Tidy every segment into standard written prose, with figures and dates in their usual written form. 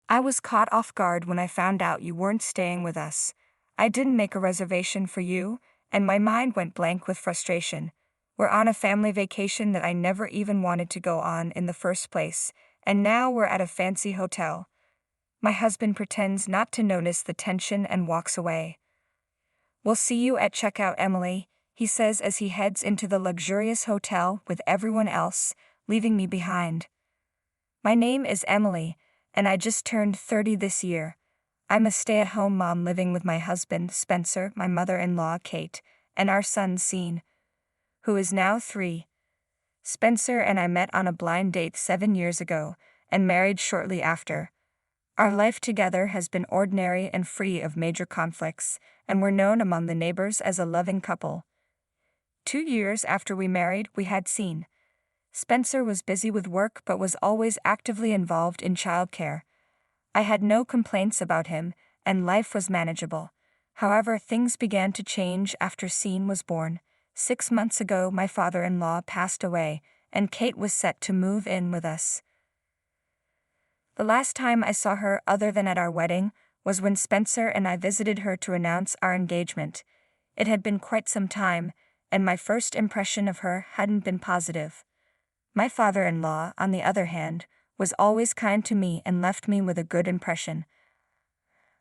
I was caught off guard when I found out you weren't staying with us. I didn't make a reservation for you, and my mind went blank with frustration. We're on a family vacation that I never even wanted to go on in the first place, and now we're at a fancy hotel. My husband pretends not to notice the tension and walks away. "We'll see you at checkout, Emily," he says as he heads into the luxurious hotel with everyone else, leaving me behind. My name is Emily, and I just turned 30 this year. I'm a stay-at-home mom living with my husband, Spencer, my mother-in-law, Kate, and our son, Sean, who is now 3. Spencer and I met on a blind date 7 years ago, and married shortly after. Our life together has been ordinary and free of major conflicts, and we're known among the neighbors as a loving couple. 2 years after we married, we had Sean. Spencer was busy with work but was always actively involved in childcare. I had no complaints about him, and life was manageable. However, things began to change after Sean was born. 6 months ago, my father-in-law passed away, and Kate was set to move in with us. The last time I saw her other than at our wedding was when Spencer and I visited her to announce our engagement. It had been quite some time, and my first impression of her hadn't been positive. My father-in-law, on the other hand, was always kind to me and left me with a good impression.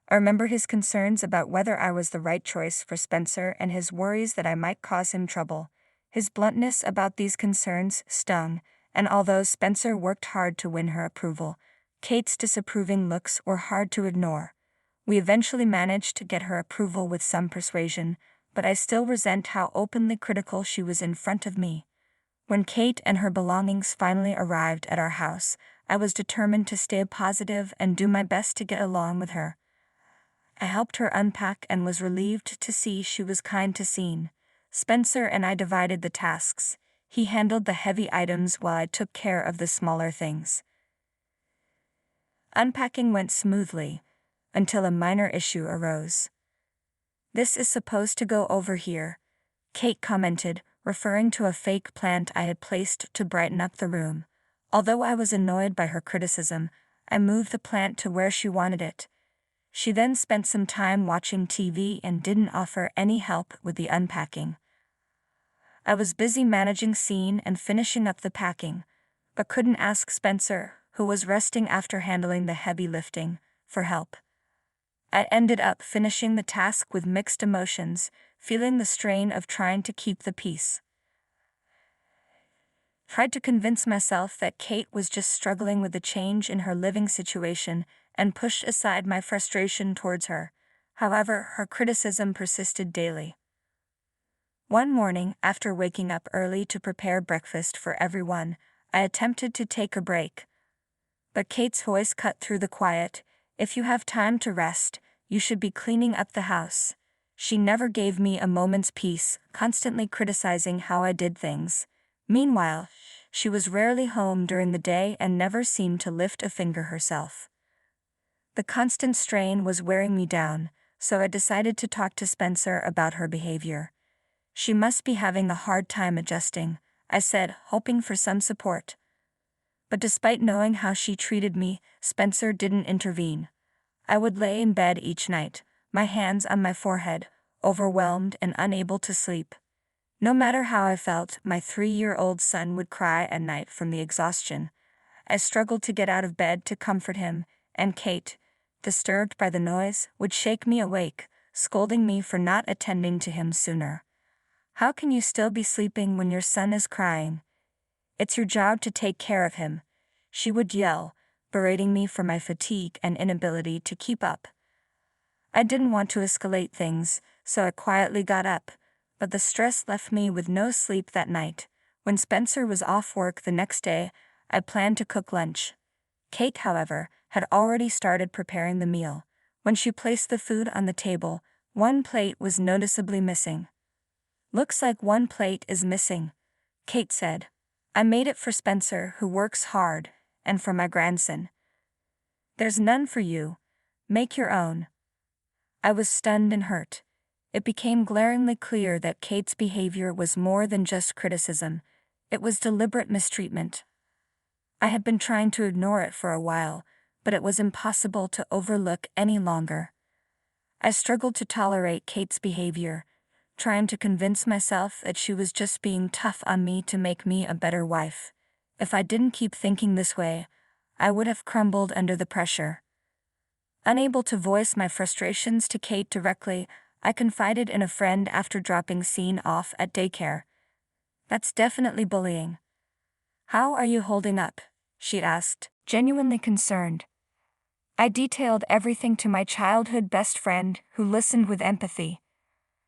I remember his concerns about whether I was the right choice for Spencer and his worries that I might cause him trouble. His bluntness about these concerns stung, and although Spencer worked hard to win her approval, Kate's disapproving looks were hard to ignore. We eventually managed to get her approval with some persuasion, but I still resent how openly critical she was in front of me. When Kate and her belongings finally arrived at our house, I was determined to stay positive and do my best to get along with her. I helped her unpack and was relieved to see she was kind to Sean. Spencer and I divided the tasks. He handled the heavy items while I took care of the smaller things. Unpacking went smoothly, until a minor issue arose. "This is supposed to go over here," Kate commented, referring to a fake plant I had placed to brighten up the room. Although I was annoyed by her criticism, I moved the plant to where she wanted it. She then spent some time watching TV and didn't offer any help with the unpacking. I was busy managing Sean and finishing up the packing, but couldn't ask Spencer, who was resting after handling the heavy lifting, for help. I ended up finishing the task with mixed emotions, feeling the strain of trying to keep the peace. Tried to convince myself that Kate was just struggling with the change in her living situation and pushed aside my frustration towards her. However, her criticism persisted daily. One morning, after waking up early to prepare breakfast for everyone, I attempted to take a break. But Kate's voice cut through the quiet. "If you have time to rest, you should be cleaning up the house." She never gave me a moment's peace, constantly criticizing how I did things. Meanwhile, she was rarely home during the day and never seemed to lift a finger herself. The constant strain was wearing me down, so I decided to talk to Spencer about her behavior. "She must be having a hard time adjusting," I said, hoping for some support. But despite knowing how she treated me, Spencer didn't intervene. I would lay in bed each night, my hands on my forehead, overwhelmed and unable to sleep. No matter how I felt, my 3-year-old son would cry at night from the exhaustion. I struggled to get out of bed to comfort him, and Kate, disturbed by the noise, would shake me awake, scolding me for not attending to him sooner. "How can you still be sleeping when your son is crying? It's your job to take care of him," she would yell, berating me for my fatigue and inability to keep up. I didn't want to escalate things, so I quietly got up, but the stress left me with no sleep that night. When Spencer was off work the next day, I planned to cook lunch. Kate, however, had already started preparing the meal. When she placed the food on the table, one plate was noticeably missing. "Looks like one plate is missing," Kate said. "I made it for Spencer, who works hard, and for my grandson. There's none for you. Make your own." I was stunned and hurt. It became glaringly clear that Kate's behavior was more than just criticism. It was deliberate mistreatment. I had been trying to ignore it for a while, but it was impossible to overlook any longer. I struggled to tolerate Kate's behavior, trying to convince myself that she was just being tough on me to make me a better wife. If I didn't keep thinking this way, I would have crumbled under the pressure. Unable to voice my frustrations to Kate directly, I confided in a friend after dropping Scene off at daycare. "That's definitely bullying. How are you holding up?" she asked, genuinely concerned. I detailed everything to my childhood best friend, who listened with empathy.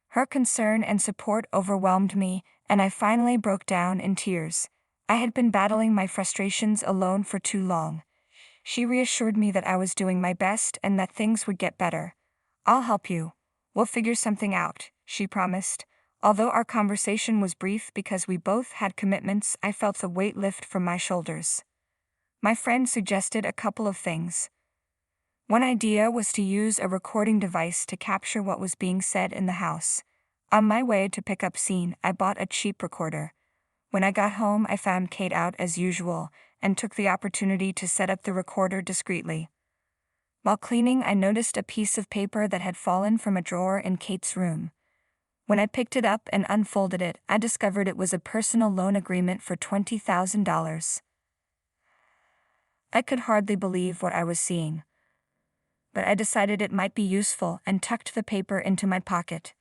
Her concern and support overwhelmed me, and I finally broke down in tears. I had been battling my frustrations alone for too long. She reassured me that I was doing my best and that things would get better. "I'll help you. We'll figure something out," she promised. Although our conversation was brief because we both had commitments, I felt the weight lift from my shoulders. My friend suggested a couple of things. One idea was to use a recording device to capture what was being said in the house. On my way to pick up Scene, I bought a cheap recorder. When I got home, I found Kate out as usual, and took the opportunity to set up the recorder discreetly. While cleaning, I noticed a piece of paper that had fallen from a drawer in Kate's room. When I picked it up and unfolded it, I discovered it was a personal loan agreement for $20,000. I could hardly believe what I was seeing, but I decided it might be useful and tucked the paper into my pocket.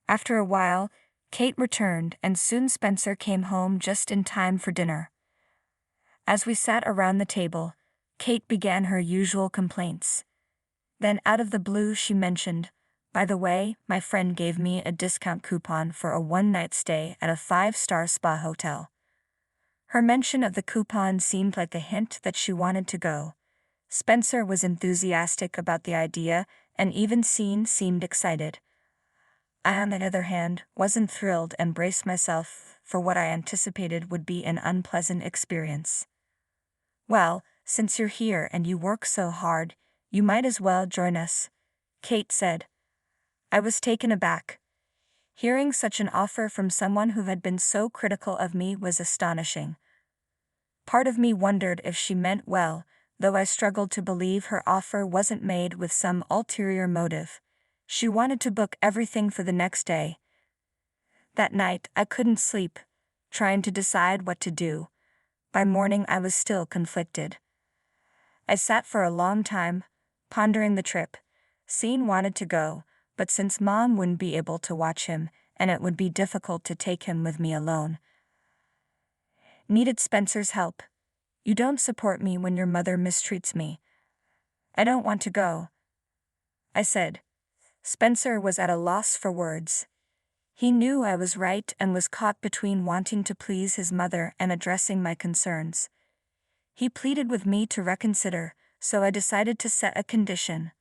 After a while, Kate returned, and soon Spencer came home just in time for dinner. As we sat around the table, Kate began her usual complaints. Then out of the blue she mentioned, "By the way, my friend gave me a discount coupon for a one-night stay at a 5-star spa hotel." Her mention of the coupon seemed like a hint that she wanted to go. Spencer was enthusiastic about the idea, and even Scene seemed excited. I, on the other hand, wasn't thrilled and braced myself for what I anticipated would be an unpleasant experience. "Well, since you're here and you work so hard, you might as well join us," Kate said. I was taken aback. Hearing such an offer from someone who had been so critical of me was astonishing. Part of me wondered if she meant well, though I struggled to believe her offer wasn't made with some ulterior motive. She wanted to book everything for the next day. That night, I couldn't sleep, trying to decide what to do. By morning, I was still conflicted. I sat for a long time, pondering the trip. Scene wanted to go, but since Mom wouldn't be able to watch him, and it would be difficult to take him with me alone, needed Spencer's help. "You don't support me when your mother mistreats me. I don't want to go," I said. Spencer was at a loss for words. He knew I was right and was caught between wanting to please his mother and addressing my concerns. He pleaded with me to reconsider, so I decided to set a condition.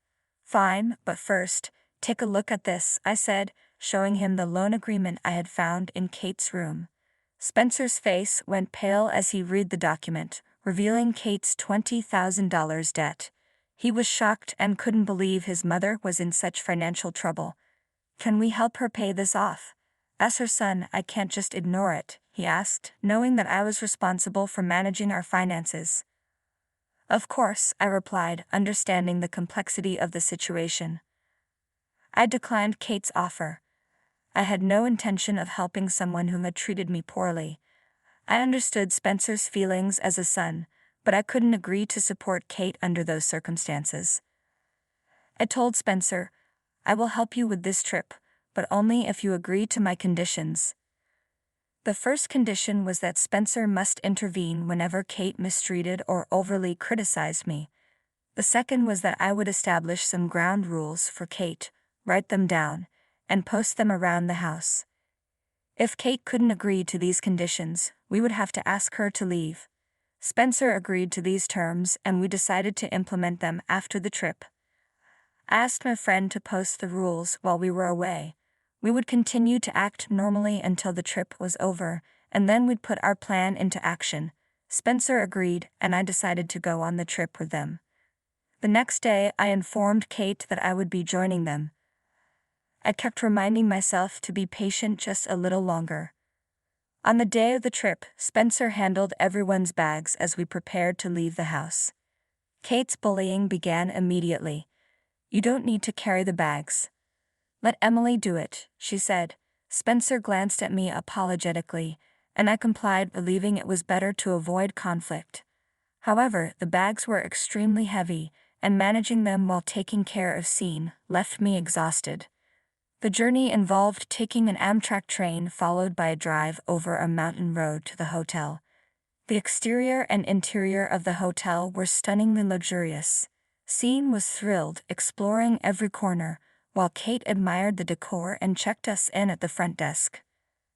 "Fine, but first, take a look at this," I said, showing him the loan agreement I had found in Kate's room. Spencer's face went pale as he read the document, revealing Kate's $20,000 debt. He was shocked and couldn't believe his mother was in such financial trouble. "Can we help her pay this off? As her son, I can't just ignore it," he asked, knowing that I was responsible for managing our finances. "Of course," I replied, understanding the complexity of the situation. I declined Kate's offer. I had no intention of helping someone who had treated me poorly. I understood Spencer's feelings as a son, but I couldn't agree to support Kate under those circumstances. I told Spencer, "I will help you with this trip, but only if you agree to my conditions." The first condition was that Spencer must intervene whenever Kate mistreated or overly criticized me. The second was that I would establish some ground rules for Kate, write them down, and post them around the house. If Kate couldn't agree to these conditions, we would have to ask her to leave. Spencer agreed to these terms, and we decided to implement them after the trip. I asked my friend to post the rules while we were away. We would continue to act normally until the trip was over, and then we'd put our plan into action. Spencer agreed, and I decided to go on the trip with them. The next day, I informed Kate that I would be joining them. I kept reminding myself to be patient just a little longer. On the day of the trip, Spencer handled everyone's bags as we prepared to leave the house. Kate's bullying began immediately. "You don't need to carry the bags. Let Emily do it," she said. Spencer glanced at me apologetically, and I complied, believing it was better to avoid conflict. However, the bags were extremely heavy, and managing them while taking care of Scene left me exhausted. The journey involved taking an Amtrak train followed by a drive over a mountain road to the hotel. The exterior and interior of the hotel were stunningly luxurious. Scene was thrilled, exploring every corner, while Kate admired the decor and checked us in at the front desk.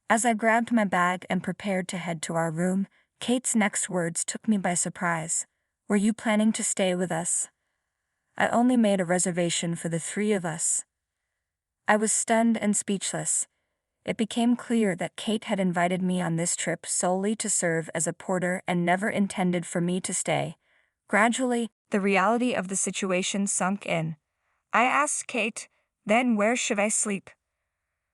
As I grabbed my bag and prepared to head to our room, Kate's next words took me by surprise. "Were you planning to stay with us? I only made a reservation for the three of us." I was stunned and speechless. It became clear that Kate had invited me on this trip solely to serve as a porter and never intended for me to stay. Gradually, the reality of the situation sunk in. I asked Kate, "Then where should I sleep?"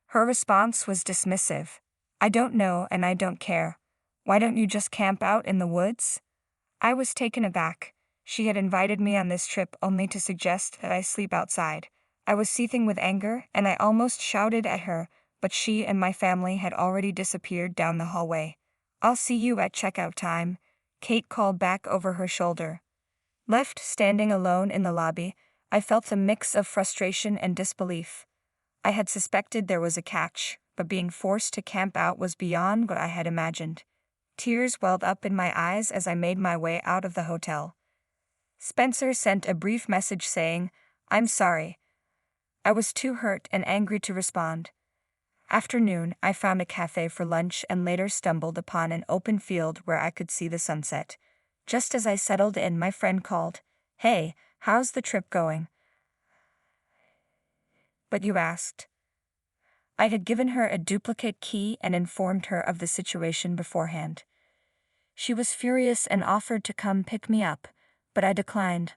Her response was dismissive. "I don't know and I don't care. Why don't you just camp out in the woods?" I was taken aback. She had invited me on this trip only to suggest that I sleep outside. I was seething with anger, and I almost shouted at her, but she and my family had already disappeared down the hallway. "I'll see you at checkout time," Kate called back over her shoulder. Left standing alone in the lobby, I felt a mix of frustration and disbelief. I had suspected there was a catch, but being forced to camp out was beyond what I had imagined. Tears welled up in my eyes as I made my way out of the hotel. Spencer sent a brief message saying, "I'm sorry." I was too hurt and angry to respond. After noon, I found a cafe for lunch and later stumbled upon an open field where I could see the sunset. Just as I settled in, my friend called, "Hey, how's the trip going?" "But you asked." I had given her a duplicate key and informed her of the situation beforehand. She was furious and offered to come pick me up, but I declined.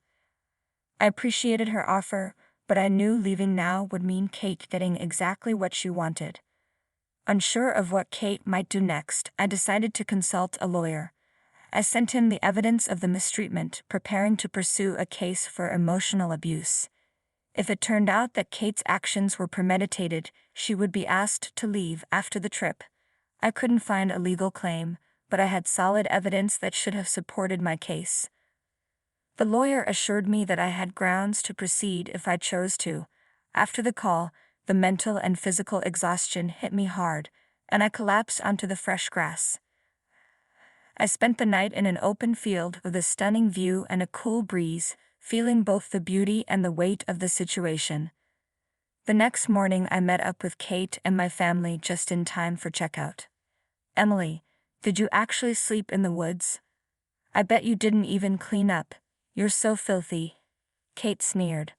I appreciated her offer, but I knew leaving now would mean Kate getting exactly what she wanted. Unsure of what Kate might do next, I decided to consult a lawyer. I sent him the evidence of the mistreatment, preparing to pursue a case for emotional abuse. If it turned out that Kate's actions were premeditated, she would be asked to leave after the trip. I couldn't find a legal claim, but I had solid evidence that should have supported my case. The lawyer assured me that I had grounds to proceed if I chose to. After the call, the mental and physical exhaustion hit me hard, and I collapsed onto the fresh grass. I spent the night in an open field with a stunning view and a cool breeze, feeling both the beauty and the weight of the situation. The next morning I met up with Kate and my family just in time for checkout. "Emily, did you actually sleep in the woods? I bet you didn't even clean up. You're so filthy," Kate sneered.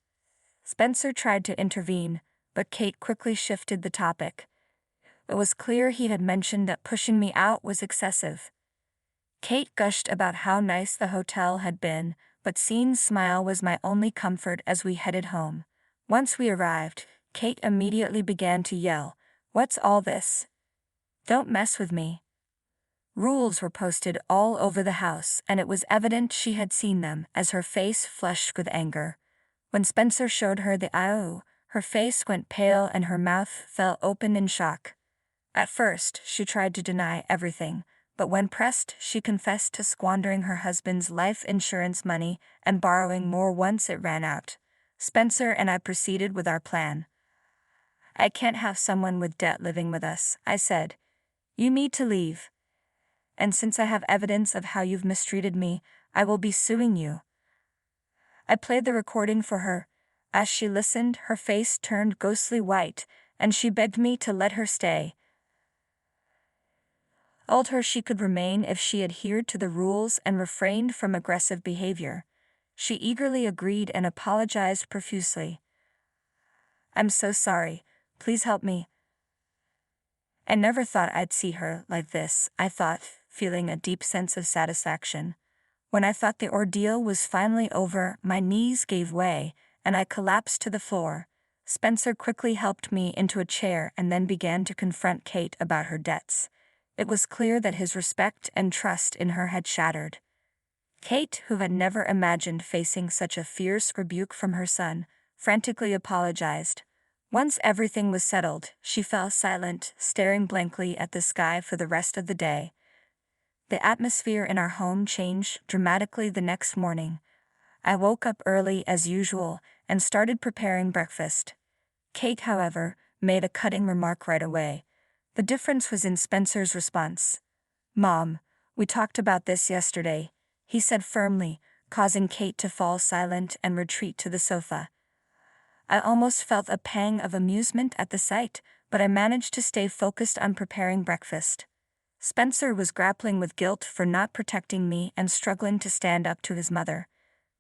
Spencer tried to intervene, but Kate quickly shifted the topic. It was clear he had mentioned that pushing me out was excessive. Kate gushed about how nice the hotel had been, but Scene's smile was my only comfort as we headed home. Once we arrived, Kate immediately began to yell, "What's all this? Don't mess with me." Rules were posted all over the house, and it was evident she had seen them as her face flushed with anger. When Spencer showed her the AITA, her face went pale and her mouth fell open in shock. At first, she tried to deny everything, but when pressed, she confessed to squandering her husband's life insurance money and borrowing more once it ran out. Spencer and I proceeded with our plan. "I can't have someone with debt living with us," I said. "You need to leave. And since I have evidence of how you've mistreated me, I will be suing you." I played the recording for her. As she listened, her face turned ghostly white, and she begged me to let her stay. I told her she could remain if she adhered to the rules and refrained from aggressive behavior. She eagerly agreed and apologized profusely. "I'm so sorry. Please help me." I never thought I'd see her like this, I thought, feeling a deep sense of satisfaction. When I thought the ordeal was finally over, my knees gave way, and I collapsed to the floor. Spencer quickly helped me into a chair and then began to confront Kate about her debts. It was clear that his respect and trust in her had shattered. Kate, who had never imagined facing such a fierce rebuke from her son, frantically apologized. Once everything was settled, she fell silent, staring blankly at the sky for the rest of the day. The atmosphere in our home changed dramatically the next morning. I woke up early as usual and started preparing breakfast. Kate, however, made a cutting remark right away. The difference was in Spencer's response. "Mom, we talked about this yesterday," he said firmly, causing Kate to fall silent and retreat to the sofa. I almost felt a pang of amusement at the sight, but I managed to stay focused on preparing breakfast. Spencer was grappling with guilt for not protecting me and struggling to stand up to his mother.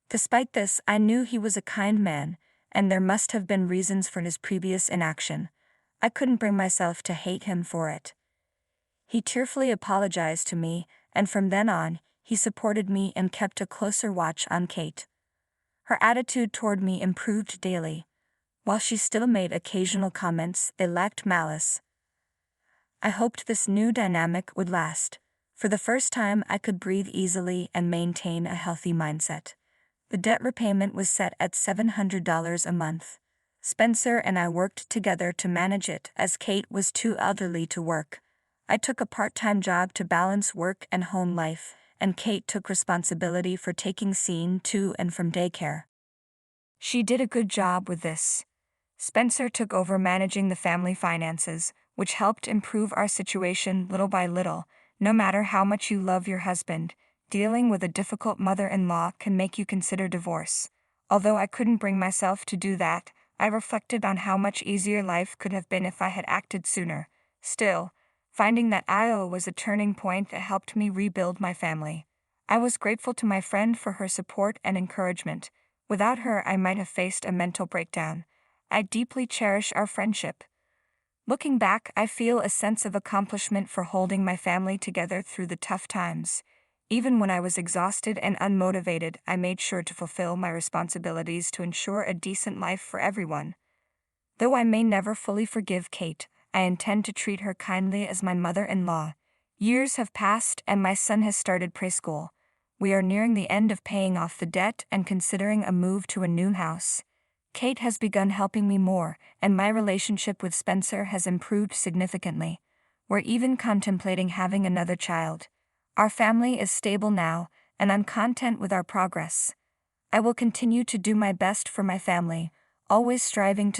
Despite this, I knew he was a kind man, and there must have been reasons for his previous inaction. I couldn't bring myself to hate him for it. He tearfully apologized to me, and from then on, he supported me and kept a closer watch on Kate. Her attitude toward me improved daily. While she still made occasional comments, they lacked malice. I hoped this new dynamic would last. For the first time, I could breathe easily and maintain a healthy mindset. The debt repayment was set at $700 a month. Spencer and I worked together to manage it as Kate was too elderly to work. I took a part-time job to balance work and home life, and Kate took responsibility for taking Sean to and from daycare. She did a good job with this. Spencer took over managing the family finances, which helped improve our situation little by little. No matter how much you love your husband, dealing with a difficult mother-in-law can make you consider divorce. Although I couldn't bring myself to do that, I reflected on how much easier life could have been if I had acted sooner. Still, finding that Io was a turning point that helped me rebuild my family. I was grateful to my friend for her support and encouragement. Without her, I might have faced a mental breakdown. I deeply cherish our friendship. Looking back, I feel a sense of accomplishment for holding my family together through the tough times. Even when I was exhausted and unmotivated, I made sure to fulfill my responsibilities to ensure a decent life for everyone. Though I may never fully forgive Kate, I intend to treat her kindly as my mother-in-law. Years have passed and my son has started preschool. We are nearing the end of paying off the debt and considering a move to a new house. Kate has begun helping me more, and my relationship with Spencer has improved significantly. We're even contemplating having another child. Our family is stable now, and I'm content with our progress. I will continue to do my best for my family, always striving to